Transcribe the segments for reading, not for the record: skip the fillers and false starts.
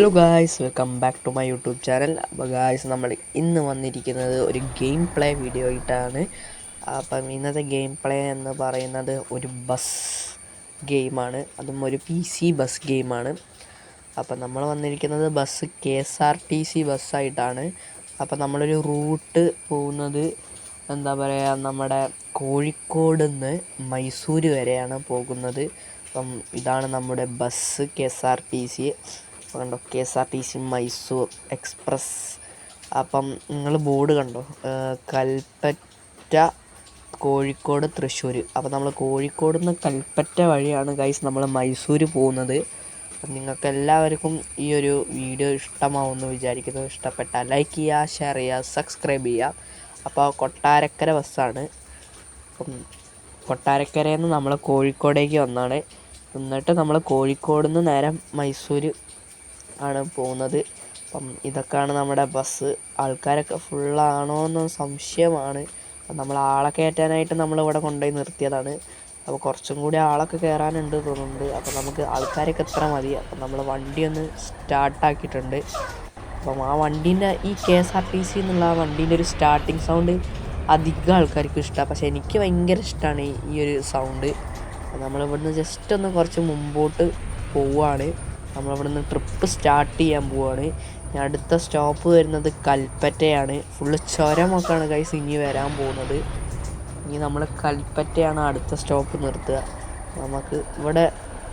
Hello guys, welcome back to my YouTube channel. അപ്പോൾ guys, നമ്മൾ ഇന്ന് വന്നിരിക്കുന്നത് ഒരു ഗെയിം പ്ലേ വീഡിയോ ആയിട്ടാണ്. അപ്പം ഇന്നത്തെ ഗെയിം പ്ലേ എന്ന് പറയുന്നത് ഒരു ബസ് ഗെയിമാണ്, അതും ഒരു PC ബസ് ഗെയിമാണ്. അപ്പം നമ്മൾ വന്നിരിക്കുന്നത് ബസ് KSRTC ബസ്സായിട്ടാണ്. അപ്പം നമ്മളൊരു റൂട്ട് പോകുന്നത് എന്താ പറയുക, നമ്മുടെ കോഴിക്കോട് നിന്ന് മൈസൂർ വരെയാണ് പോകുന്നത്. അപ്പം ഇതാണ് നമ്മുടെ ബസ് KSRTC. കണ്ടോ, KSRTC മൈസൂർ എക്സ്പ്രസ്. അപ്പം നിങ്ങൾ ബോർഡ് കണ്ടോ, കൽപ്പറ്റ, കോഴിക്കോട്, തൃശ്ശൂർ. അപ്പം നമ്മൾ കോഴിക്കോട് നിന്ന് കൽപ്പറ്റ വഴിയാണ് ഗൈസ് നമ്മൾ മൈസൂർ പോകുന്നത്. അപ്പം നിങ്ങൾക്ക് എല്ലാവർക്കും ഈ ഒരു വീഡിയോ ഇഷ്ടമാവുമെന്ന് വിചാരിക്കുന്നു. ഇഷ്ടപ്പെട്ടാൽ ലൈക്ക് ചെയ്യുക, ഷെയർ ചെയ്യുക, സബ്സ്ക്രൈബ് ചെയ്യുക. അപ്പോൾ കൊട്ടാരക്കര ബസ്സാണ്. അപ്പം കൊട്ടാരക്കരയിൽ നിന്ന് നമ്മൾ കോഴിക്കോടേക്ക് വന്നാണ്. എന്നിട്ട് നമ്മൾ കോഴിക്കോട് നിന്ന് നേരെ മൈസൂർ ആണ് പോകുന്നത്. അപ്പം ഇതൊക്കെയാണ് നമ്മുടെ ബസ്. ആൾക്കാരൊക്കെ ഫുള്ളാണോ എന്ന് സംശയമാണ്. നമ്മൾ ആളെ കയറ്റാനായിട്ട് നമ്മളിവിടെ കൊണ്ടുപോയി നിർത്തിയതാണ്. അപ്പോൾ കുറച്ചും കൂടി ആളൊക്കെ കയറാനുണ്ട് തോന്നുന്നുണ്ട്. അപ്പോൾ നമുക്ക് ആൾക്കാരൊക്കെ എത്ര മതി. അപ്പം നമ്മൾ വണ്ടി ഒന്ന് സ്റ്റാർട്ടാക്കിയിട്ടുണ്ട്. അപ്പം ആ വണ്ടീൻ്റെ ഈ KSRTC എന്നുള്ള ആ വണ്ടീൻ്റെ ഒരു സ്റ്റാർട്ടിങ് സൗണ്ട് അധികം ആൾക്കാർക്ക് ഇഷ്ടമാണ്. പക്ഷേ എനിക്ക് ഭയങ്കര ഇഷ്ടമാണ് ഈ ഒരു സൗണ്ട്. നമ്മളിവിടുന്ന് ജസ്റ്റ് ഒന്ന് കുറച്ച് മുമ്പോട്ട് പോവുകയാണ്. നമ്മളിവിടുന്ന് ട്രിപ്പ് സ്റ്റാർട്ട് ചെയ്യാൻ പോവുകയാണ്. ഇനി അടുത്ത സ്റ്റോപ്പ് വരുന്നത് കൽപ്പറ്റയാണ്. ഫുള്ള് ചുരമൊക്കെയാണ് ഗൈസ് ഇനി വരാൻ പോകുന്നത്. ഇനി നമ്മൾ കൽപ്പറ്റയാണ് അടുത്ത സ്റ്റോപ്പ് നിർത്തുക. നമുക്ക്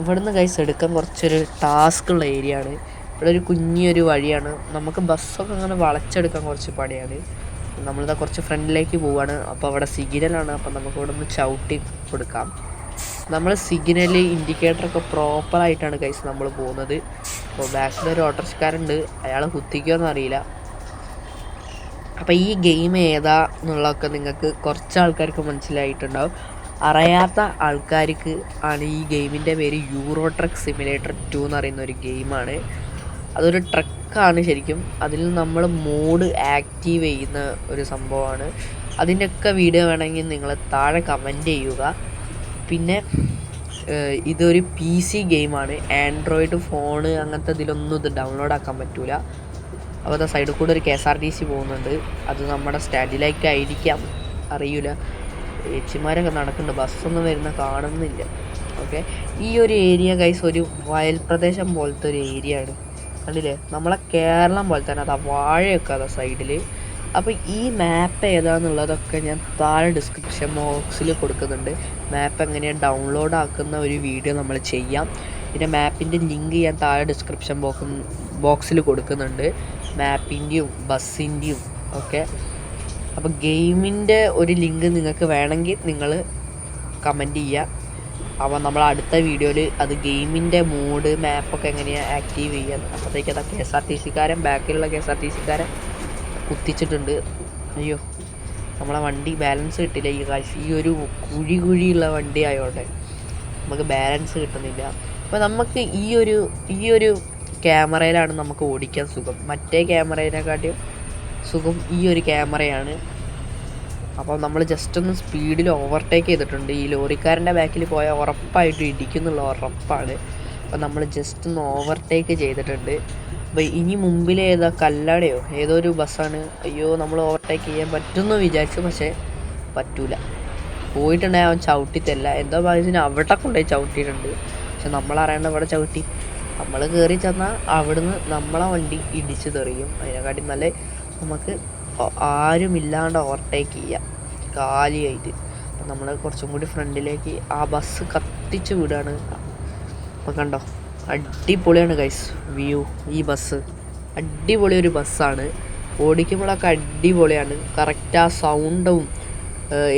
ഇവിടുന്ന് ഗൈസ് എടുക്കാൻ കുറച്ചൊരു ടാസ്ക്കുള്ള ഏരിയ ആണ്. ഇവിടെ ഒരു കുഞ്ഞൊരു വഴിയാണ്. നമുക്ക് ബസ്സൊക്കെ അങ്ങനെ വളച്ചെടുക്കാൻ കുറച്ച് പണിയാണ്. നമ്മളിതാ കുറച്ച് ഫ്രണ്ടിലേക്ക് പോവുകയാണ്. അപ്പോൾ അവിടെ സിഗ്നലാണ്. അപ്പം നമുക്ക് ഇവിടെ നിന്ന് ചവിട്ടി കൊടുക്കാം. നമ്മൾ സിഗ്നൽ ഇൻഡിക്കേറ്ററൊക്കെ പ്രോപ്പറായിട്ടാണ് ഗൈസ് നമ്മൾ പോകുന്നത്. അപ്പോൾ ബാക്കിലൊരു ഓട്ടോറിക്ഷക്കാരുണ്ട്, അയാൾ കുത്തിക്കുമോയെന്ന് അറിയില്ല. അപ്പോൾ ഈ ഗെയിം ഏതാ എന്നുള്ളതൊക്കെ നിങ്ങൾക്ക് കുറച്ച് ആൾക്കാർക്ക് മനസ്സിലായിട്ടുണ്ടാവും. അറിയാത്ത ആൾക്കാർക്ക് ആണ് ഈ ഗെയിമിൻ്റെ പേര് യൂറോ ട്രക്ക് സിമുലേറ്റർ 2 എന്ന് പറയുന്ന ഒരു ഗെയിമാണ്. അതൊരു ട്രക്കാണ് ശരിക്കും. അതിൽ നമ്മൾ മോഡ് ആക്റ്റീവ് ചെയ്യുന്ന ഒരു സംഭവമാണ്. അതിൻ്റെയൊക്കെ വീഡിയോ വേണമെങ്കിൽ നിങ്ങൾ താഴെ കമൻറ്റ് ചെയ്യുക. പിന്നെ ഇതൊരു PC ഗെയിമാണ്. ആൻഡ്രോയിഡ് ഫോണ് അങ്ങനത്തെ ഇതിലൊന്നും ഇത് ഡൗൺലോഡ് ആക്കാൻ പറ്റില്ല. അപ്പോൾ അത് സൈഡിൽ കൂടെ ഒരു KSRTC പോകുന്നുണ്ട്. അത് നമ്മുടെ സ്റ്റാൻഡിലേക്കായിരിക്കാം, അറിയില്ല. ഏച്ചിമാരൊക്കെ നടക്കുന്നുണ്ട്, ബസ്സൊന്നും വരുന്ന കാണുന്നില്ല. ഓക്കെ, ഈ ഒരു ഏരിയ ഗൈസ് ഒരു വയൽ പ്രദേശം പോലത്തെ ഒരു ഏരിയ ആണ്. കണ്ടില്ലേ, നമ്മളെ കേരളം പോലെ തന്നെ അതാ വാഴയൊക്കെ അതാ സൈഡിൽ. അപ്പോൾ ഈ മാപ്പ് ഏതാണെന്നുള്ളതൊക്കെ ഞാൻ താഴെ ഡിസ്ക്രിപ്ഷൻ ബോക്സിൽ കൊടുക്കുന്നുണ്ട്. മാപ്പ് എങ്ങനെയാണ് ഡൗൺലോഡ് ആക്കുന്ന ഒരു വീഡിയോ നമ്മൾ ചെയ്യാം. പിന്നെ മാപ്പിൻ്റെ ലിങ്ക് ഞാൻ താഴെ ഡിസ്ക്രിപ്ഷൻ ബോക്സിൽ കൊടുക്കുന്നുണ്ട്, മാപ്പിൻ്റെയും ബസ്സിൻ്റെയും ഒക്കെ. അപ്പോൾ ഗെയിമിൻ്റെ ഒരു ലിങ്ക് നിങ്ങൾക്ക് വേണമെങ്കിൽ നിങ്ങൾ കമൻറ്റ് ചെയ്യുക. അപ്പോൾ നമ്മൾ അടുത്ത വീഡിയോയിൽ അത് ഗെയിമിൻ്റെ മോഡ് മാപ്പൊക്കെ എങ്ങനെയാണ് ആക്റ്റീവ് ചെയ്യാൻ. അപ്പോഴത്തേക്ക് അതാ KSRTCക്കാരൻ, ബാക്കിലുള്ള KSRTCക്കാരൻ കുത്തിച്ചിട്ടുണ്ട്. അയ്യോ, നമ്മളെ വണ്ടി ബാലൻസ് കിട്ടില്ല. ഈ ഒരു കുഴിയുള്ള വണ്ടി ആയതുകൊണ്ട് നമുക്ക് ബാലൻസ് കിട്ടുന്നില്ല. അപ്പോൾ നമുക്ക് ഈ ഒരു ക്യാമറയിലാണ് നമുക്ക് ഓടിക്കാൻ സുഖം. മറ്റേ ക്യാമറയിനെക്കാട്ടിയും സുഖം ഈ ഒരു ക്യാമറയാണ്. അപ്പോൾ നമ്മൾ ജസ്റ്റ് ഒന്ന് സ്പീഡിൽ ഓവർടേക്ക് ചെയ്തിട്ടുണ്ട്. ഈ ലോറിക്കാരൻ്റെ ബാക്കിൽ പോയാൽ ഉറപ്പായിട്ട് ഇടിക്കുന്നുള്ള ഉറപ്പാണ്. അപ്പോൾ നമ്മൾ ജസ്റ്റ് ഒന്ന് ഓവർടേക്ക് ചെയ്തിട്ടുണ്ട്. അപ്പോൾ ഇനി മുമ്പിൽ ഏതാ കല്ലടയോ ഏതോ ഒരു ബസ്സാണ്. അയ്യോ, നമ്മൾ ഓവർടേക്ക് ചെയ്യാൻ പറ്റുമെന്ന് വിചാരിച്ചു, പക്ഷേ പറ്റൂല. പോയിട്ടുണ്ടെങ്കിൽ അവൻ ചവിട്ടിത്തല്ല. എന്തോ ഭാഗ്യത്തിന് അവിടെ കൊണ്ടുപോയി ചവിട്ടിയിട്ടുണ്ട്. പക്ഷെ നമ്മളറിയേണ്ട ഇവിടെ ചവിട്ടി. നമ്മൾ കയറി ചെന്നാൽ അവിടുന്ന് നമ്മളെ വണ്ടി ഇടിച്ച് തെറിയും. അതിനെക്കാട്ടി നല്ല നമുക്ക് ആരുമില്ലാണ്ട് ഓവർടേക്ക് ചെയ്യാം കാലിയായിട്ട്. അപ്പം നമ്മൾ കുറച്ചും കൂടി ഫ്രണ്ടിലേക്ക് ആ ബസ് കത്തിച്ച് വിടുകയാണ്. അപ്പം കണ്ടോ, അടിപൊളിയാണ് ഗൈസ് വ്യൂ. ഈ ബസ് അടിപൊളി ഒരു ബസ്സാണ്. ഓടിക്കുമ്പോഴൊക്കെ അടിപൊളിയാണ്. കറക്റ്റ് ആ സൗണ്ടും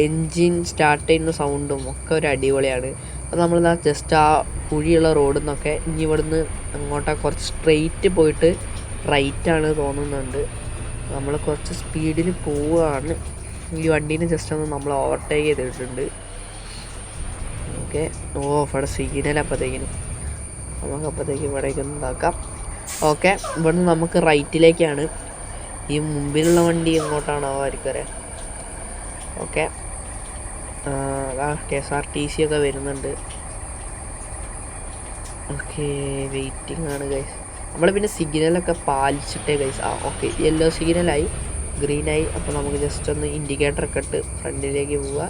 എൻജിൻ സ്റ്റാർട്ട് ചെയ്യുന്ന സൗണ്ടും ഒക്കെ ഒരു അടിപൊളിയാണ്. അപ്പോൾ നമ്മൾ ജസ്റ്റ് ആ കുഴിയുള്ള റോഡിൽ നിന്നൊക്കെ ഇനി ഇവിടുന്ന് അങ്ങോട്ടൊക്കെ കുറച്ച് സ്ട്രെയിറ്റ് പോയിട്ട് റൈറ്റാണ് തോന്നുന്നുണ്ട്. നമ്മൾ കുറച്ച് സ്പീഡിൽ പോവുകയാണ്. ഈ വണ്ടീനെ ജസ്റ്റ് ഒന്ന് നമ്മൾ ഓവർടേക്ക് ചെയ്തിട്ടുണ്ട്. ഓക്കെ, ഇവിടെ സിഗ്നൽ അപ്പോഴത്തേക്കിനും നമുക്ക് ഇവിടേക്കൊന്ന് ഇതാക്കാം. ഓക്കെ, ഇവിടുന്ന് നമുക്ക് റൈറ്റിലേക്കാണ്. ഈ മുമ്പിലുള്ള വണ്ടി എങ്ങോട്ടാണോ ആർക്കറിയാം. ഓക്കെ, KSRTC ഒക്കെ വരുന്നുണ്ട്. ഓക്കെ, വെയിറ്റിംഗ് ആണ് ഗൈസ്. നമ്മൾ പിന്നെ സിഗ്നലൊക്കെ പാലിച്ചിട്ടേ ഗൈസ്. ഓക്കെ, യെല്ലോ സിഗ്നലായി, ഗ്രീനായി. അപ്പോൾ നമുക്ക് ജസ്റ്റ് ഒന്ന് ഇൻഡിക്കേറ്ററൊക്കെ ഇട്ട് ഫ്രണ്ടിലേക്ക് പോവുക.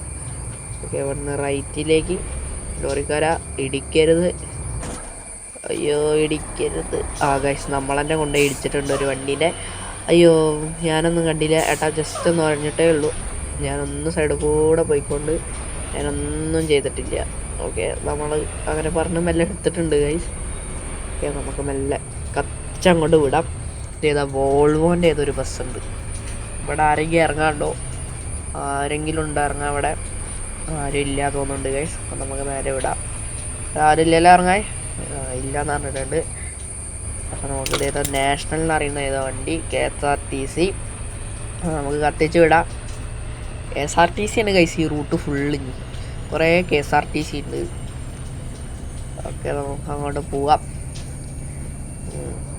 ഓക്കെ, അവിടുന്ന് റൈറ്റിലേക്ക്. ലോറിക്കാര ഇടിക്കരുത്, അയ്യോ ഇടിക്കരുത്. ഗൈസ് നമ്മളെന്നെ കൊണ്ടുപോയി ഇടിച്ചിട്ടുണ്ട് ഒരു വണ്ടീൻ്റെ. അയ്യോ ഞാനൊന്നും കണ്ടില്ല ഏട്ടാ, ജസ്റ്റ് ഒന്ന് പറഞ്ഞിട്ടേ ഉള്ളൂ. ഞാനൊന്ന് സൈഡിൽ കൂടെ പോയിക്കൊണ്ട് ഞാനൊന്നും ചെയ്തിട്ടില്ല. ഓക്കെ, നമ്മൾ അങ്ങനെ പറഞ്ഞ് മെല്ലെ എടുത്തിട്ടുണ്ട് ഗൈസ്. ഓക്കെ, നമുക്ക് മെല്ലെ കച്ചങ്ങോട്ട് വിടാം. ഏതാ വോൾവോൻ്റെ ഏതൊരു ബസ്സുണ്ട്. ഇവിടെ ആരെങ്കിലും ഇറങ്ങാണ്ടോ? ആരെങ്കിലും ഉണ്ട് ഇറങ്ങാൻ? ഇവിടെ ആരും ഇല്ല തോന്നുന്നുണ്ട് ഗൈസ്. അപ്പം നമുക്ക് നേരെ വിടാം. ആരും ഇല്ലല്ലോ ഇറങ്ങാൻ? ഇല്ലയെന്ന് പറഞ്ഞിട്ടുണ്ട്. അപ്പോൾ നമുക്ക് ഏതോ നാഷണൽ എന്ന് അറിയുന്ന ഏതോ വണ്ടി, KSRTC. നമുക്ക് കത്തിച്ച് വിടാം. KSRTC ആണ് ഗൈസ് ഈ റൂട്ട് ഫുള്ള്. കുറേ KSRTC ഉണ്ട്. ഓക്കെ, നമുക്ക് അങ്ങോട്ട് പോവാം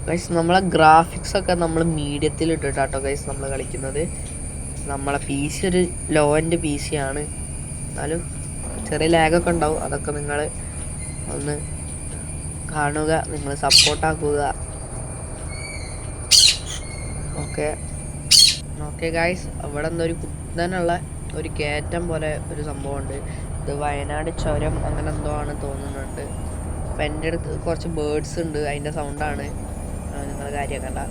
ഗൈസ്. നമ്മളെ ഗ്രാഫിക്സൊക്കെ നമ്മൾ മീഡിയത്തിൽ ഇട്ടിട്ടാട്ടോ ഗൈസ് നമ്മൾ കളിക്കുന്നത്. നമ്മളെ PC ഒരു ലോ എൻഡ് PC ആണ്. എന്നാലും ചെറിയ ലാഗൊക്കെ ഉണ്ടാവും. അതൊക്കെ നിങ്ങൾ ഒന്ന് കാണുക, നിങ്ങൾ സപ്പോർട്ടാക്കുക. ഓക്കെ ഓക്കെ ഗൈസ്, അവിടെ നിന്നൊരു കുത്തനുള്ള ഒരു കയറ്റം പോലെ ഒരു സംഭവമുണ്ട്. ഇത് വയനാട് ചുരം അങ്ങനെ എന്തോ ആണ് തോന്നുന്നുണ്ട്. അപ്പം എൻ്റെ അടുത്ത് കുറച്ച് ബേർഡ്സ് ഉണ്ട്, അതിൻ്റെ സൗണ്ടാണ്, നിങ്ങൾ കാര്യമാക്കണ്ട.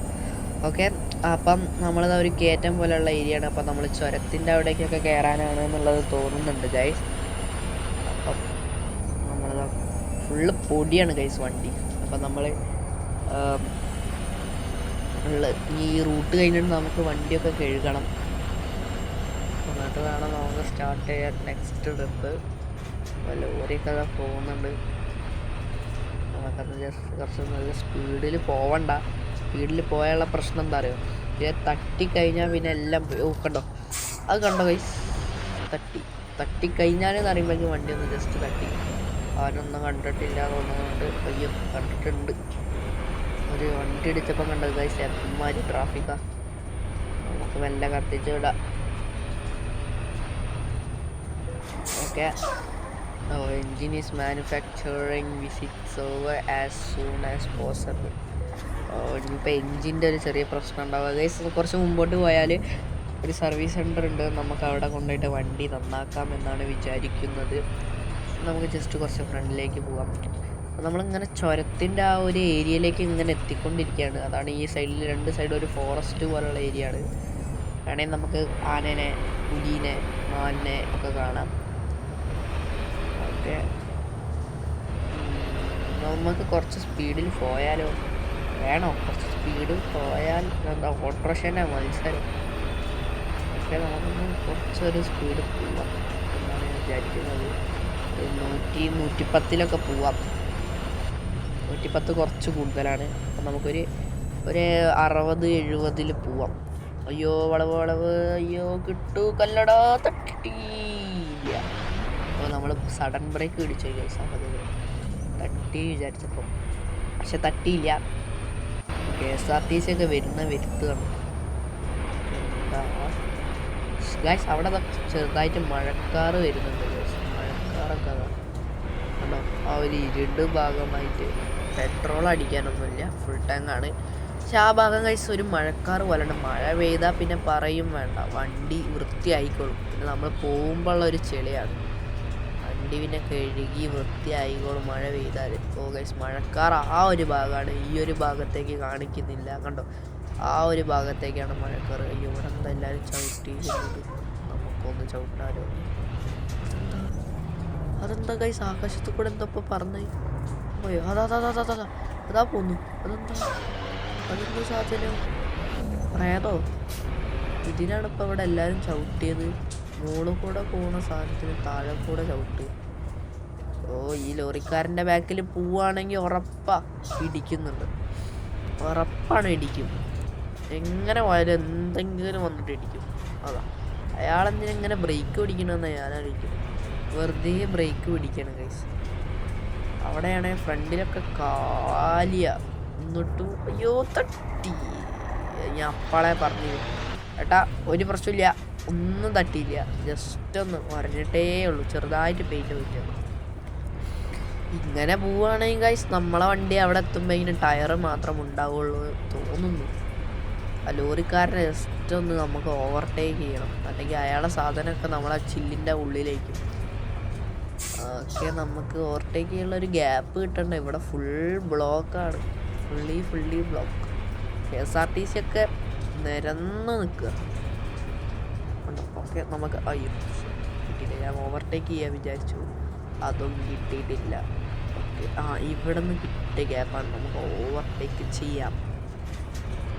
ഓക്കെ, അപ്പം നമ്മളത് ഒരു കയറ്റം പോലെയുള്ള ഏരിയയാണ്. അപ്പം നമ്മൾ ചുരത്തിൻ്റെ അവിടേക്കൊക്കെ കയറാനാണ് എന്നുള്ളത് തോന്നുന്നുണ്ട് ഗൈസ്. അപ്പം നമ്മളത് ഫുള്ള് പൊടിയാണ് ഗൈസ് വണ്ടി. അപ്പം നമ്മൾ ഈ റൂട്ട് കഴിഞ്ഞിട്ട് നമുക്ക് വണ്ടിയൊക്കെ കഴുകണം. എന്നിട്ട് വേണം നമുക്ക് സ്റ്റാർട്ട് ചെയ്യാൻ നെക്സ്റ്റ് ട്രിപ്പ്. ലോറിയൊക്കെ അതാ പോകുന്നുണ്ട്. നമുക്കത് ജസ്റ്റ് കുറച്ച് നല്ല സ്പീഡിൽ പോവണ്ട. സ്പീഡിൽ പോയാലുള്ള പ്രശ്നം എന്താ അറിയോ? പിന്നെ തട്ടിക്കഴിഞ്ഞാൽ പിന്നെ എല്ലാം കണ്ടോ, അത് കണ്ടോ ഗൈസ്? തട്ടിക്കഴിഞ്ഞാലെന്ന് അറിയുമ്പോഴേക്കും വണ്ടി ഒന്ന് ജസ്റ്റ് തട്ടി. അവനൊന്നും കണ്ടിട്ടില്ല തോന്നുന്നുണ്ട്. അയ്യോ കണ്ടിട്ടുണ്ട്, ഒരു വണ്ടി ഇടിച്ചപ്പം കണ്ടത് ഗൈസ്. എമ്മാതിരി ട്രാഫിക്കാണ്. നമുക്ക് മെല്ലെ കത്തിച്ച് വിടാം. Okay, engine is manufacturing visits over as soon as possible. ഇനിയിപ്പോൾ എൻജിൻ്റെ ഒരു ചെറിയ പ്രശ്നം ഉണ്ടാവുക ഗൈസ്. കുറച്ച് മുമ്പോട്ട് പോയാൽ ഒരു സർവീസ് സെൻ്റർ ഉണ്ട്. നമുക്ക് അവിടെ കൊണ്ടുപോയിട്ട് വണ്ടി നന്നാക്കാം എന്നാണ് വിചാരിക്കുന്നത്. നമുക്ക് ജസ്റ്റ് കുറച്ച് ഫ്രണ്ടിലേക്ക് പോകാം. അപ്പോൾ നമ്മളിങ്ങനെ ചുരത്തിൻ്റെ ആ ഒരു ഏരിയയിലേക്ക് ഇങ്ങനെ എത്തിക്കൊണ്ടിരിക്കുകയാണ്. അതാണ് ഈ സൈഡിൽ, രണ്ട് സൈഡും ഒരു ഫോറസ്റ്റ് പോലുള്ള ഏരിയ ആണ്. വേണമെങ്കിൽ നമുക്ക് ആനേനെ, പുലിനെ, മാനിനെ ഒക്കെ കാണാം. ഓക്കെ, നമുക്ക് കുറച്ച് സ്പീഡിൽ പോയാലോ? വേണോ? കുറച്ച് സ്പീഡ് പോയാൽ എന്താ ഓട്ടോറിക്ഷേൻ്റെ മത്സരം. പക്ഷേ നമുക്കൊന്ന് കുറച്ചൊരു സ്പീഡ് പോവാം എന്നാണ് ഞാൻ വിചാരിക്കുന്നത്. 110 പോവാം. 110 കുറച്ച് കൂടുതലാണ്. അപ്പം നമുക്കൊരു 60-70 പോവാം. അയ്യോ വളവ്, അയ്യോ കിട്ടു കല്ലടാ, തട്ടിയില്ല. അപ്പോൾ നമ്മൾ സഡൻ ബ്രേക്ക് പിടിച്ചു സാധ്യത തട്ടി വിചാരിച്ചപ്പോൾ, പക്ഷെ തട്ടിയില്ല. KSRTC ഒക്കെ വരുത്തുകയാണ് ഗൈസ്. അവിടെ ചെറുതായിട്ട് മഴക്കാറ് വരുന്നുണ്ട് ഗൈസ്. മഴക്കാറൊക്കെ കണ്ടോ, ആ ഒരു ഇരുട് ഭാഗമായിട്ട്. പെട്രോൾ അടിക്കാനൊന്നുമില്ല, ഫുൾ ടാങ്കാണ്. പക്ഷെ ആ ഭാഗം ഗൈസ് ഒരു മഴക്കാറ് പോലെയുണ്ട്. മഴ പെയ്താൽ പിന്നെ പറയും വേണ്ട, വണ്ടി വൃത്തിയായിക്കോളും. പിന്നെ നമ്മൾ പോകുമ്പോഴുള്ള ഒരു ചെളിയാണ്. വണ്ടി പിന്നെ കഴുകി വൃത്തിയായിക്കോളും മഴ പെയ്താൽ. ഓ ഗൈസ്, മഴക്കാർ ആ ഒരു ഭാഗമാണ്. ഈ ഒരു ഭാഗത്തേക്ക് കാണിക്കുന്നില്ല കണ്ടോ, ആ ഒരു ഭാഗത്തേക്കാണ് മഴക്കാറ്. അയ്യോ ഇവിടെ എന്താ എല്ലാവരും ചവിട്ടിയിരുന്നത്? നമുക്കൊന്ന് ചവിട്ടാലോ? അതെന്താ ഗൈസ്, ആകാശത്ത് കൂടെ എന്താ ഇപ്പോൾ പറഞ്ഞേ? അയ്യോ അതാ പോന്നു. അതെന്താ സാധനം? പ്രേതോ? ഇതിനാണ് ഇപ്പോൾ ഇവിടെ എല്ലാവരും ചവിട്ടിയത്. മുകളിൽ കൂടെ പോകുന്ന സാധനത്തിന് താഴെ കൂടെ ചവിട്ട്. ഓ, ഈ ലോറിക്കാരൻ്റെ ബാക്കിൽ പോവുകയാണെങ്കിൽ ഇടിക്കുന്നുണ്ട്. ഉറപ്പാണ് ഇടിക്കും. എങ്ങനെ പോയാലും എന്തെങ്കിലും വന്നിട്ട് ഇടിക്കും. അതാ അയാളെന്തിനെങ്ങനെ ബ്രേക്ക് പിടിക്കണമെന്ന് ഞാനായിരിക്കും. വെറുതെ ബ്രേക്ക് പിടിക്കണം ഗൈസ്. അവിടെയാണെങ്കിൽ ഫ്രണ്ടിലൊക്കെ കാലിയ. എന്നിട്ടും അയ്യോ തട്ടി. ഞാൻ അപ്പാളെ പറഞ്ഞു ഏട്ടാ, ഒരു പ്രശ്നമില്ല, ഒന്നും തട്ടിയില്ല, ജസ്റ്റ് ഒന്ന് മറിഞ്ഞിട്ടേ ഉള്ളൂ, ചെറുതായിട്ട് പെയിൻറ്റ് പറ്റിയത്. ഇങ്ങനെ പോവുകയാണെങ്കിൽ ഗൈസ് നമ്മളെ വണ്ടി അവിടെ എത്തുമ്പോൾ ഇങ്ങനെ ടയർ മാത്രം ഉണ്ടാവുള്ളൂ തോന്നുന്നു. ആ ലോറിക്കാരനെ ജസ്റ്റ് ഒന്ന് നമുക്ക് ഓവർടേക്ക് ചെയ്യണം, അല്ലെങ്കിൽ അയാളെ സാധനമൊക്കെ നമ്മളെ ചില്ലിൻ്റെ ഉള്ളിലേക്ക്. ഓക്കെ, നമുക്ക് ഓവർടേക്ക് ചെയ്യാനുള്ള ഒരു ഗ്യാപ്പ് കിട്ടണ്ട. ഇവിടെ ഫുൾ ബ്ലോക്കാണ്, ഫുള്ളി ബ്ലോക്ക്. KSRTC ഒക്കെ നിരന്ന് നിൽക്കുക. ഓക്കെ, നമുക്ക് അയ്യോ കിട്ടിയില്ല. ഞാൻ ഓവർടേക്ക് ചെയ്യാൻ വിചാരിച്ചു, അതും കിട്ടിയിട്ടില്ല. ഓക്കെ, ഇവിടെ നിന്ന് കിട്ടിയ ഗ്യാപ്പാണ്, നമുക്ക് ഓവർടേക്ക് ചെയ്യാം.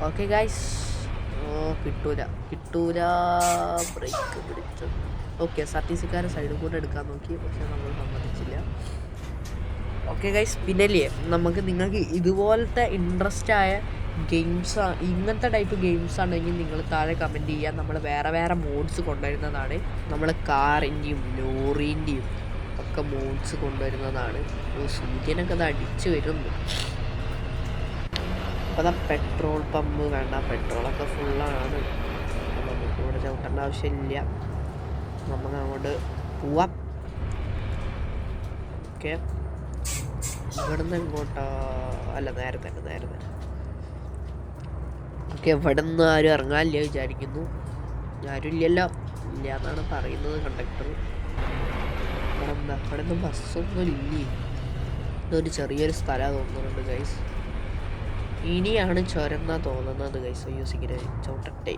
ഓക്കെ ഗൈസ്, കിട്ടൂല. ബ്രേക്ക് പിടിച്ചു. ഓക്കെ, KSRTCക്കാരെ സൈഡിൽ കൂടെ എടുക്കാൻ നോക്കി, പക്ഷെ നമ്മൾ സമ്മതിച്ചില്ല. ഓക്കെ ഗൈസ്, പിന്നല്ലേ നിങ്ങൾക്ക് ഇതുപോലത്തെ ഇൻട്രസ്റ്റ് ആയ ഗെയിംസ്, ഇങ്ങനത്തെ ടൈപ്പ് ഗെയിംസ് ആണെങ്കിൽ നിങ്ങൾ താഴെ കമൻറ്റ് ചെയ്യുക. നമ്മൾ വേറെ മോഡ്സ് കൊണ്ടുവരുന്നതാണ്. നമ്മൾ കാറിൻ്റെയും ലോറീൻ്റെയും ഒക്കെ മോഡ്സ് കൊണ്ടുവരുന്നതാണ്. സൂര്യനൊക്കെ അത് അടിച്ചു വരുന്നു. അപ്പോൾ അതാ പെട്രോൾ പമ്പ് വേണ്ട, പെട്രോളൊക്കെ ഫുള്ളാണ്. നമുക്ക് ഇവിടെ ചവിട്ടേണ്ട ആവശ്യമില്ല, നമുക്ക് അങ്ങോട്ട് പോവാം. ഓക്കെ, ഇവിടുന്ന് എങ്ങോട്ടാ? അല്ല, നേരെ തന്നെ. ഓക്കെ, ഇവിടെ നിന്ന് ആരും ഇറങ്ങാനില്ല വിചാരിക്കുന്നു. ആരും ഇല്ല എന്നാണ് പറയുന്നത് കണ്ടക്ടർ. ഇവിടെ നിന്ന് ബസ്സൊന്നും ഇല്ലേ? ഇതൊരു ചെറിയൊരു സ്ഥലമാണ് തോന്നുന്നുണ്ട് ഗൈസ്. ഇനിയാണ് ചുരന്നാ തോന്നുന്നത് ഗൈസ്. അയ്യോ, സിഗ്നൽ ചവിട്ടട്ടെ.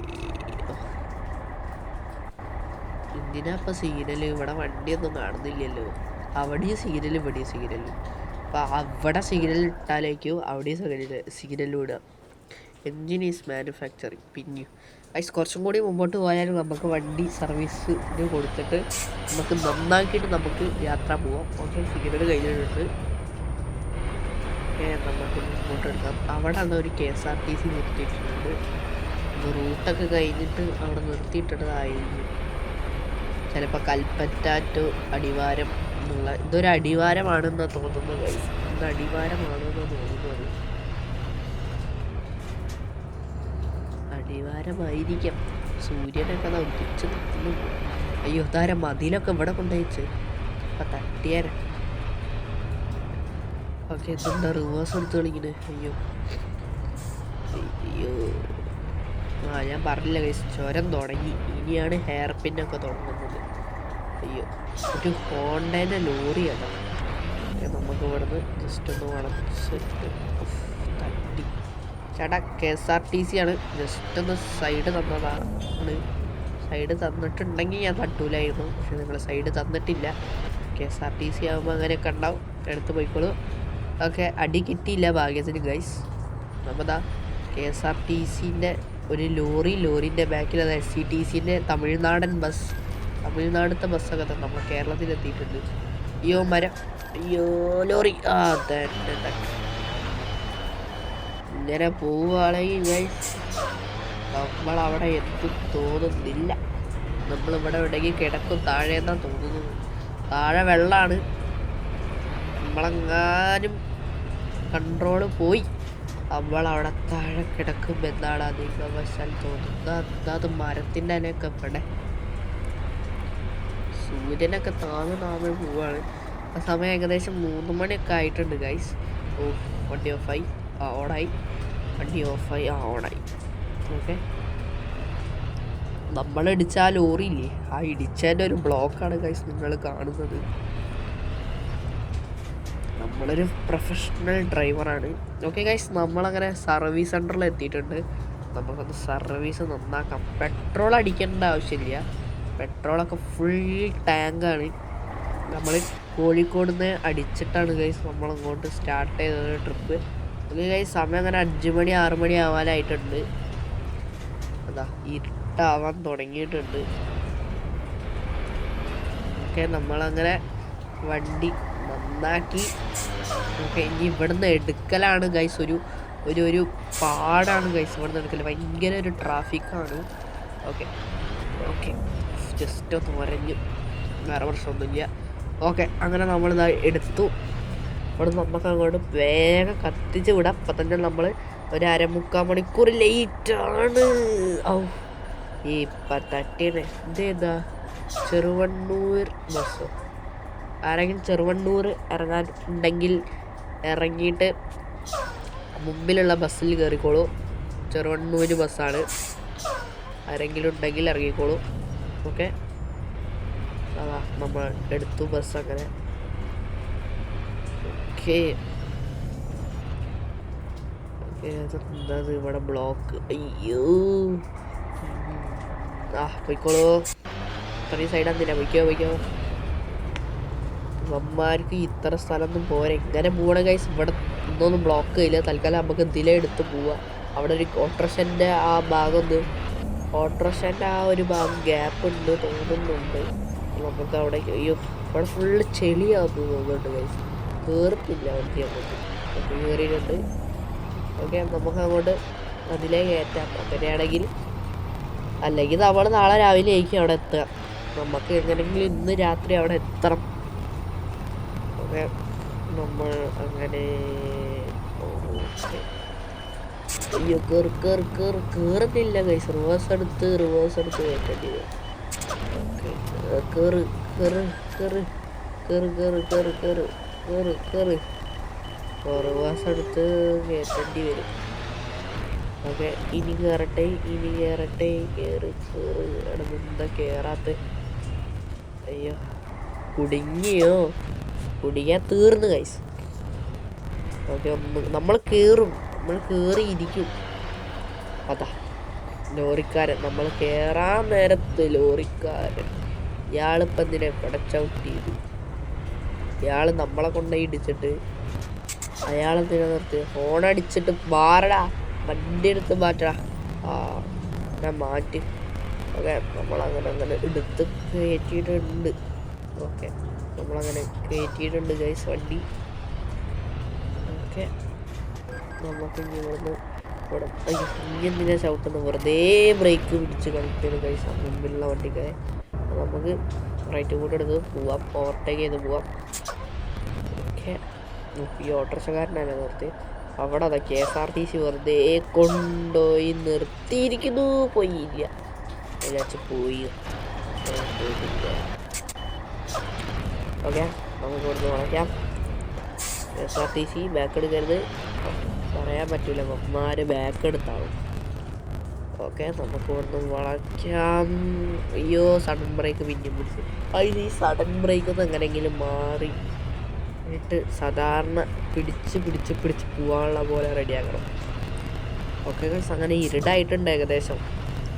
എന്തിനാ ഇപ്പം സിഗ്നൽ? ഇവിടെ വണ്ടിയൊന്നും കാണുന്നില്ലല്ലോ. അവിടെയും സിഗ്നൽ, ഇവിടെയും സിഗ്നൽ. അപ്പം അവിടെ സിഗ്നൽ ഇട്ടാലേക്കും അവിടെയും സിഗ്നൽ വിടുക. Engine is manufacturing. പിന്നെ ഗൈസ് കുറച്ചും കൂടി മുമ്പോട്ട് പോയാലും നമുക്ക് വണ്ടി സർവീസിന് കൊടുത്തിട്ട് നമുക്ക് നന്നാക്കിയിട്ട് നമുക്ക് യാത്ര പോവാം. ഓക്കെ, സിഗ്നൽ കയ്യിലുണ്ട്. നമുക്ക് മുമ്പോട്ട് എടുക്കാം. അവിടെ അന്ന് ഒരു KSRTC നിർത്തിയിട്ടുണ്ട്. റൂട്ടൊക്കെ കഴിഞ്ഞിട്ട് അവിടെ നിർത്തിയിട്ടതായിരിക്കും. ചിലപ്പോൾ കൽപ്പറ്റ ടു അടിവാരം എന്നുള്ള, ഇതൊരു അടിവാരമാണെന്നാണ് തോന്നുന്നത് ഗൈസ്. ഇത് അടിവാരമാണെന്നാണ് തോന്നുന്നത്. അടിവാരമായിരിക്കാം. സൂര്യനൊക്കെ അത് ഉദിച്ച് നിൽക്കുന്നു. അയ്യോ, താരം മതിലൊക്കെ ഇവിടെ കൊണ്ടുവച്ച് അപ്പം തട്ടിയാര. ഓക്കെ, എന്താ റിവേഴ്സ് എടുത്ത് കളിക്കുന്നത്? അയ്യോ, ഞാൻ പറഞ്ഞില്ല ഗൈസ്, ചുരം തുടങ്ങി. ഇനിയാണ് ഹെയർ പിന്നൊക്കെ തുടങ്ങുന്നത്. അയ്യോ, ഒരു ഹോണ്ടേൻ്റെ ലോറിയാണ്. നമുക്ക് ഇവിടുന്ന് ജസ്റ്റ് ഒന്ന് വളച്ചിട്ട് തട്ടി. ചേട്ടാ, KSRTC ആണ്, ജസ്റ്റ് ഒന്ന് സൈഡ് തന്നതാണ്. സൈഡ് തന്നിട്ടുണ്ടെങ്കിൽ ഞാൻ തട്ടൂലായിരുന്നു, പക്ഷെ നിങ്ങൾ സൈഡ് തന്നിട്ടില്ല. KSRTC ആകുമ്പോൾ അങ്ങനെയൊക്കെ ഉണ്ടാവും, എടുത്ത് പോയിക്കോളൂ. ഓക്കെ, അടി കിട്ടിയില്ല ഭാഗ്യത്തിന് ഗൈസ്. നമ്മതാ KSRTCൻ്റെ ഒരു ലോറിൻ്റെ ബാക്കിൽ അത് SCTCൻ്റെ തമിഴ്നാടത്തെ ബസ്സൊക്കെ തന്നെ നമ്മൾ കേരളത്തിലെത്തിയിട്ടുണ്ട്. അയ്യോ മരം, അയ്യോ ലോറി, തന്നെ ഇങ്ങനെ പോവുകയാണെങ്കിൽ ഗൈസ് നമ്മളവിടെ എത്തും തോന്നുന്നില്ല. നമ്മളിവിടെ എവിടെയെങ്കിലും കിടക്കും താഴെന്നാണ് തോന്നുന്നത്. താഴെ വെള്ളമാണ്. നമ്മളെങ്ങാനും കൺട്രോള് പോയി നമ്മളവിടെ താഴെ കിടക്കും എന്നാണ് അധികവശാൽ തോന്നുന്നത്. അത് മരത്തിൻ്റെ ഇലയൊക്കെ ഇവിടെ സൂര്യനൊക്കെ താന്ന് പോവാണ്. ആ സമയം ഏകദേശം 3 മണിയൊക്കെ ആയിട്ടുണ്ട് ഗൈസ്. വണ്ടി ഓഫായി, ഓണായി. ഓണായി. ഓക്കെ, നമ്മളിടിച്ച ആ ലോറി ഇല്ലേ, ആ ഇടിച്ചതിൻ്റെ ഒരു ബ്ലോക്കാണ് ഗൈസ് നിങ്ങൾ കാണുന്നത്. നമ്മളൊരു പ്രൊഫഷണൽ ഡ്രൈവറാണ്. ഓക്കെ ഗൈസ്, നമ്മളങ്ങനെ സർവീസ് സെൻറ്ററിൽ എത്തിയിട്ടുണ്ട്. നമുക്കൊന്ന് സർവീസ് നന്നാക്കാം. പെട്രോൾ അടിക്കേണ്ട ആവശ്യമില്ല, പെട്രോളൊക്കെ ഫുൾ ടാങ്കാണ്. നമ്മൾ കോഴിക്കോട് നിന്ന് അടിച്ചിട്ടാണ് ഗൈസ് നമ്മളങ്ങോട്ട് സ്റ്റാർട്ട് ചെയ്തത് ട്രിപ്പ്. ഓക്കെ ഗൈസ്, സമയം അങ്ങനെ 5 മണി 6 മണി ആവാനായിട്ടുണ്ട്. അതാ ഇരുട്ടാവാൻ തുടങ്ങിയിട്ടുണ്ട്. ഓക്കെ, നമ്മളങ്ങനെ വണ്ടി നന്നാക്കി. ഓക്കെ, ഇനി ഇവിടുന്ന് എടുക്കലാണ് ഗൈസ്. ഒരു പാടാണ് ഗൈസ് ഇവിടുന്ന് എടുക്കൽ. ഭയങ്കര ഒരു ട്രാഫിക്കാണ്. ഓക്കെ, ജസ്റ്റ് ഒന്ന് വരഞ്ഞു, വേറെ പ്രശ്നമൊന്നുമില്ല. ഓക്കെ, അങ്ങനെ നമ്മളിതാ എടുത്തു. അവിടെ നമുക്ക് അങ്ങോട്ട് വേഗം കത്തിച്ച് വിടാം. അപ്പം തന്നെ നമ്മൾ ഒരു 1/4 മണിക്കൂർ ലേറ്റാണ്. ഈ തട്ടിയത് ഇതേതാ? ചെറുവണ്ണൂർ ബസ്സോ? ആരെങ്കിലും ചെറുവണ്ണൂർ ഇറങ്ങാൻ ഉണ്ടെങ്കിൽ ഇറങ്ങിയിട്ട് മുമ്പിലുള്ള ബസ്സിൽ കയറിക്കോളൂ. ചെറുവണ്ണൂർ ബസ്സാണ്. ആരെങ്കിലും ഉണ്ടെങ്കിൽ ഇറങ്ങിക്കോളൂ. ഓക്കെ, അതാ നമ്മൾ എടുത്തു ബസ്. അങ്ങനെ ഓക്കെ. എന്താ ഇവിടെ ബ്ലോക്ക്? അയ്യോ, പോയിക്കോളൂ. ഇത്രയും സൈഡ് എന്തിനാ? പോയിക്കോ. അമ്മമാർക്ക് ഇത്ര സ്ഥലമൊന്നും പോരാ. എങ്ങനെ പോകണം ഗൈസ്? ഇവിടെ ഇന്നൊന്നും ബ്ലോക്ക് ഇല്ല. തൽക്കാലം നമുക്ക് ഇതിലേ എടുത്ത് പോവാം. അവിടെ ഒരു ഓട്ടോറിക്ഷൻ്റെ ആ ഒരു ഭാഗം ഗ്യാപ്പ് ഉണ്ട് തോന്നുന്നുണ്ട്. നമുക്ക് അവിടെ അയ്യോ ഇവിടെ ഫുള്ള് ചെളിയാകുന്നു തോന്നുന്നുണ്ട് ഗൈസ്. കയറത്തില്ല വണ്ടി അങ്ങോട്ട്. കയറിയിട്ടുണ്ട്. ഓക്കെ, നമുക്ക് അങ്ങോട്ട് അതിലേ കയറ്റാം. അങ്ങനെയാണെങ്കിൽ അല്ലെങ്കിൽ നമ്മൾ നാളെ രാവിലെ ആയിരിക്കും അവിടെ എത്തുക. നമുക്ക് എങ്ങനെയെങ്കിലും ഇന്ന് രാത്രി അവിടെ എത്തണം. ഓക്കെ, നമ്മൾ അങ്ങനെ അയ്യോ കയറുന്നില്ല ഗൈസ്. റിവേഴ്സ് എടുത്ത് കയറ്റേണ്ടി വരും. ഓക്കെ, കയറ് റിവേഴ്സ് എടുത്ത് കയറ്റേണ്ടി വരും. ഓക്കെ, ഇനി കയറട്ടെ. കയറ് എന്താ കയറാത്ത? അയ്യോ, കുടുങ്ങിയാൽ തീർന്നു ഗൈസ്. ഓക്കെ, നമ്മൾ കയറിയിരിക്കും. അതാ ലോറിക്കാരൻ. നമ്മൾ കയറാൻ നേരത്ത് ലോറിക്കാരൻ ഇയാളിപ്പം എന്തിനാ പടച്ചൗട്ടിയത്? ഇയാൾ നമ്മളെ കൊണ്ടുപോയി ഇടിച്ചിട്ട് അയാളെന്തിനാ നിർത്തി ഹോണടിച്ചിട്ട് മാറടാ, വണ്ടി എടുത്ത് മാറ്റടാ. ഞാൻ മാറ്റി. ഓക്കെ, നമ്മളങ്ങനെ എടുത്ത് കയറ്റിയിട്ടുണ്ട്. ഓക്കെ, നമ്മളങ്ങനെ കയറ്റിയിട്ടുണ്ട് ഗൈസ് വണ്ടി. ഓക്കെ, നമുക്ക് ഇനി ഇവിടുന്ന് ഇവിടെ ഇനി എന്തിനാ ചവിട്ടുന്നത്? വെറുതെ ബ്രേക്ക് പിടിച്ച് കളിക്കുന്നത് ഗൈസ് മുമ്പിലുള്ള വണ്ടിക്കാരെ. നമുക്ക് റൈറ്റ് കൂടെ എടുത്ത് പോവാം, ഓവർടേക്ക് ചെയ്ത് പോവാം. ഓക്കെ, ഈ ഓട്ടോറിക്ഷക്കാരനല്ലേ നിർത്തി. അവിടെ അതാ KSRTC വെറുതെ കൊണ്ടുപോയി നിർത്തിയിരിക്കുന്നു. പോയില്ല പോയി. ഓക്കെ, നമുക്ക് ഇവിടുന്ന് വളയ്ക്കാം. KSRTC ബാക്ക് എടുക്കരുത്, പറയാൻ പറ്റൂല. അമ്മമാര് ബാക്ക് എടുത്താവും. ഓക്കെ, നമുക്ക് ഇവിടുന്ന് വളയ്ക്കാം. അയ്യോ, സഡൻ ബ്രേക്ക് പിന്നെയും പിടിച്ച്. ഈ സഡൻ ബ്രേക്ക് ഒന്ന് എങ്ങനെയെങ്കിലും മാറി ിട്ട് സാധാരണ പിടിച്ച് പോകാനുള്ള പോലെ റെഡിയാക്കണം. ഓക്കെ, അങ്ങനെ ഇരുടായിട്ടുണ്ട്. ഏകദേശം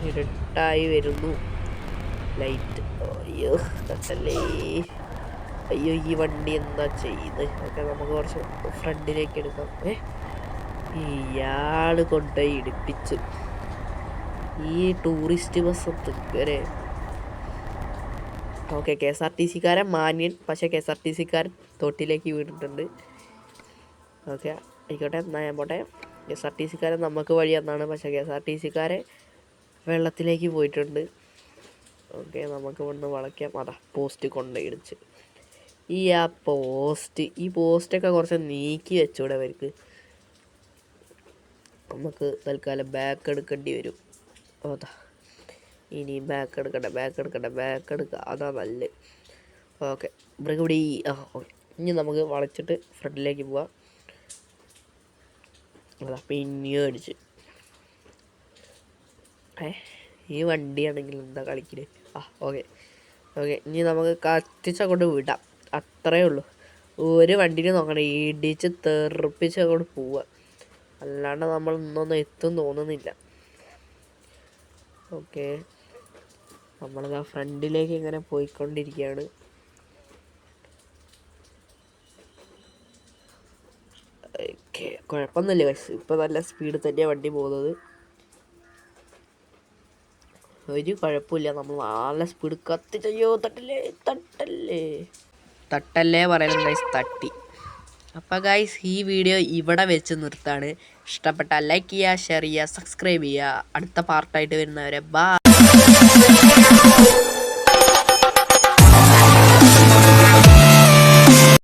ഇരുട്ടായി വരുന്നു. ലൈറ്റ് അയ്യോ തട്ടല്ലേ. അയ്യോ, ഈ വണ്ടി എന്താ ചെയ്യുന്നത്? ഓക്കെ, നമുക്ക് കുറച്ച് ഫ്രണ്ടിലേക്ക് എടുക്കാം. ഇയാൾ കൊണ്ടുപോയി ഇടിപ്പിച്ചു ഈ ടൂറിസ്റ്റ് ബസ് ഒത്തുവരെ. ഓക്കെ, KSRTC-കാരൻ മാന്യൻ, പക്ഷേ KSRTC-കാരൻ തോട്ടിലേക്ക് വീണിട്ടുണ്ട്. ഓക്കെ, ആയിക്കോട്ടെ, എന്നാൽ ഞാൻ പോട്ടെ. KSRTC-കാരൻ നമുക്ക് വഴി എന്നാണ്, പക്ഷേ KSRTC-കാരെ വെള്ളത്തിലേക്ക് പോയിട്ടുണ്ട്. ഓക്കെ, നമുക്ക് ഇവിടുന്ന് വളയ്ക്കാം. അതാ പോസ്റ്റ് കൊണ്ടുപോയിടിച്ച്. ഈ പോസ്റ്റൊക്കെ കുറച്ച് നീക്കി വെച്ചൂടെ അവർക്ക്? നമുക്ക് തൽക്കാലം ബാക്ക് എടുക്കേണ്ടി വരും. അതാ ഇനി ബാക്ക് എടുക്കുക. അതാ നല്ലത്. ഓക്കെ, ബ്രേക്ക് പിടി. ഓക്കെ, ഇനി നമുക്ക് വളച്ചിട്ട് ഫ്രണ്ടിലേക്ക് പോവാം. അതാ പിന്നെയും അടിച്ച്. ഈ വണ്ടിയാണെങ്കിൽ എന്താ കളിക്കുന്നത്? ഓക്കെ, ഇനി നമുക്ക് കത്തിച്ചങ്ങോട്ട് വിടാം. അത്രേ ഉള്ളൂ. ഒരു വണ്ടിനെ നോക്കണം, ഇടിച്ച് തെറിപ്പിച്ച് അങ്ങോട്ട് പോവുക. അല്ലാണ്ട് നമ്മൾ ഇന്നൊന്നും എത്തും തോന്നുന്നില്ല. ഓക്കെ, നമ്മളിതാ ഫ്രണ്ടിലേക്ക് ഇങ്ങനെ പോയിക്കൊണ്ടിരിക്കുകയാണ്. ഓക്കെ, കുഴപ്പമൊന്നുമില്ല ഗൈസ്. ഇപ്പം നല്ല സ്പീഡിൽ തന്നെയാണ് വണ്ടി പോകുന്നത്. ഒരു കുഴപ്പമില്ല. നമ്മൾ നല്ല സ്പീഡ് കത്തിച്ചയ്യോ. തട്ടല്ലേ പറയുന്നത് ഗൈസ്, തട്ടി. അപ്പോൾ ഗൈസ്, ഈ വീഡിയോ ഇവിടെ വെച്ച് നിർത്താണ്. ഇഷ്ടപ്പെട്ടാൽ ലൈക്ക് ചെയ്യുക, ഷെയർ ചെയ്യുക, സബ്സ്ക്രൈബ് ചെയ്യുക. അടുത്ത പാർട്ടായിട്ട് വരുന്നവരെ ബൈ.